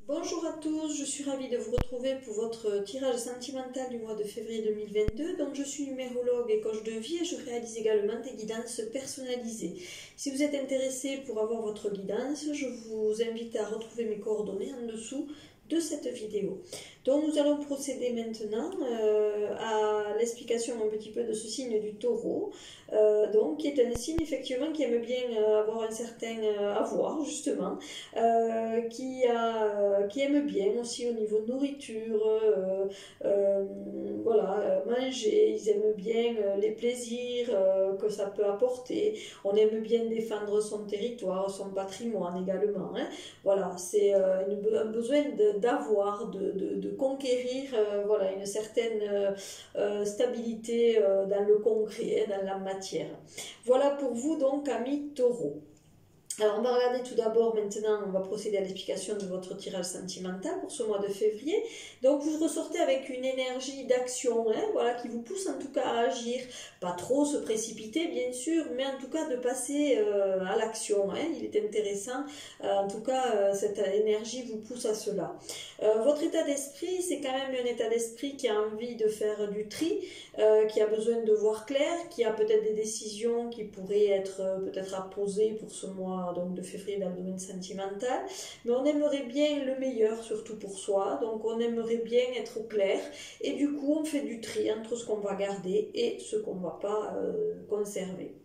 Bonjour à tous, je suis ravie de vous retrouver pour votre tirage sentimental du mois de février 2022. Donc je suis numérologue et coach de vie et je réalise également des guidances personnalisées. Si vous êtes intéressé pour avoir votre guidance, je vous invite à retrouver mes coordonnées en dessous de cette vidéo. Donc nous allons procéder maintenant à l'explication un petit peu de ce signe du taureau, donc qui est un signe effectivement qui aime bien avoir un certain avoir justement, qui aime bien aussi au niveau de nourriture, voilà, manger, ils aiment bien les plaisirs que ça peut apporter, on aime bien défendre son territoire, son patrimoine également, hein. Voilà, c'est un besoin d'avoir, de conquérir voilà, une certaine stabilité dans le concret, dans la matière. Voilà pour vous donc, amis taureaux. Alors on va regarder tout d'abord maintenant, on va procéder à l'explication de votre tirage sentimental pour ce mois de février. Donc vous ressortez avec une énergie d'action, hein, voilà, qui vous pousse en tout cas à agir, pas trop se précipiter bien sûr, mais en tout cas de passer à l'action, hein. Il est intéressant, en tout cas cette énergie vous pousse à cela. Votre état d'esprit, c'est quand même un état d'esprit qui a envie de faire du tri, qui a besoin de voir clair, qui a peut-être des décisions qui pourraient être peut-être à poser pour ce mois donc de février dans le domaine sentimental, mais on aimerait bien le meilleur surtout pour soi, donc on aimerait bien être au clair et du coup on fait du tri entre ce qu'on va garder et ce qu'on ne va pas conserver.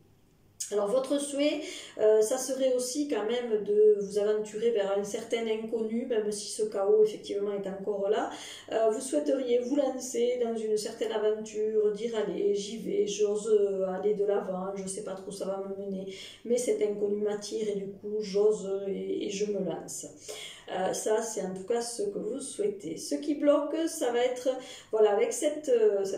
Alors votre souhait, ça serait aussi quand même de vous aventurer vers un certain inconnu, même si ce chaos effectivement est encore là. Vous souhaiteriez vous lancer dans une certaine aventure, dire allez j'y vais, j'ose aller de l'avant, je ne sais pas trop où ça va me mener, mais cet inconnu m'attire et du coup j'ose et je me lance. Ça c'est en tout cas ce que vous souhaitez. Ce qui bloque, ça va être, voilà, avec cette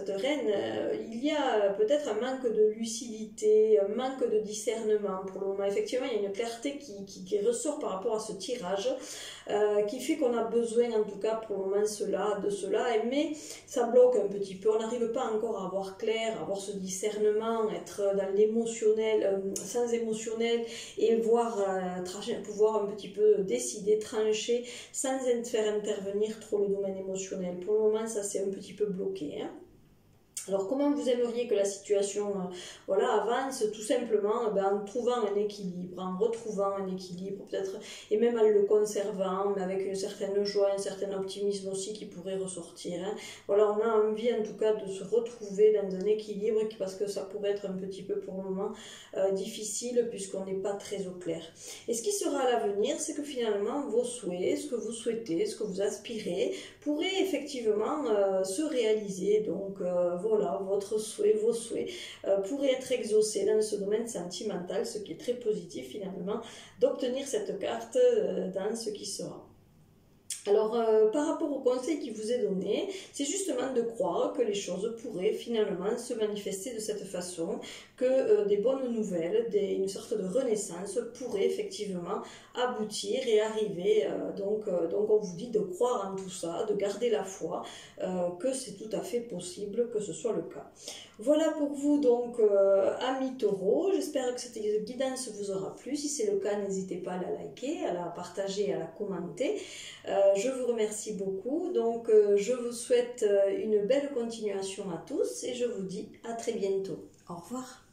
reine, il y a peut-être un manque de lucidité, un manque de discernement pour le moment. Effectivement, il y a une clarté qui ressort par rapport à ce tirage, qui fait qu'on a besoin en tout cas pour le moment de cela, mais ça bloque un petit peu. On n'arrive pas encore à voir clair, à avoir ce discernement, être dans l'émotionnel, sans émotionnel, et pouvoir un petit peu décider, trancher, sans faire intervenir trop le domaine émotionnel. Pour le moment, ça c'est un petit peu bloqué, hein. Alors comment vous aimeriez que la situation voilà, avance? Tout simplement en trouvant un équilibre, en retrouvant un équilibre peut-être, et même en le conservant, mais avec une certaine joie, un certain optimisme aussi qui pourrait ressortir, hein. Voilà, on a envie en tout cas de se retrouver dans un équilibre parce que ça pourrait être un petit peu pour le moment difficile puisqu'on n'est pas très au clair. Et ce qui sera à l'avenir, c'est que finalement vos souhaits, ce que vous souhaitez, ce que vous aspirez, pourraient effectivement se réaliser. Donc voilà, votre souhait, vos souhaits pourraient être exaucés dans ce domaine sentimental, ce qui est très positif finalement d'obtenir cette carte dans ce qui sera. Alors, par rapport au conseil qui vous est donné, c'est justement de croire que les choses pourraient finalement se manifester de cette façon, que des bonnes nouvelles, une sorte de renaissance pourrait effectivement aboutir et arriver. Donc on vous dit de croire en tout ça, de garder la foi, que c'est tout à fait possible que ce soit le cas. Voilà pour vous donc, amis taureaux, j'espère que cette guidance vous aura plu. Si c'est le cas, n'hésitez pas à la liker, à la partager, à la commenter. Je vous remercie beaucoup, donc je vous souhaite une belle continuation à tous et je vous dis à très bientôt. Au revoir.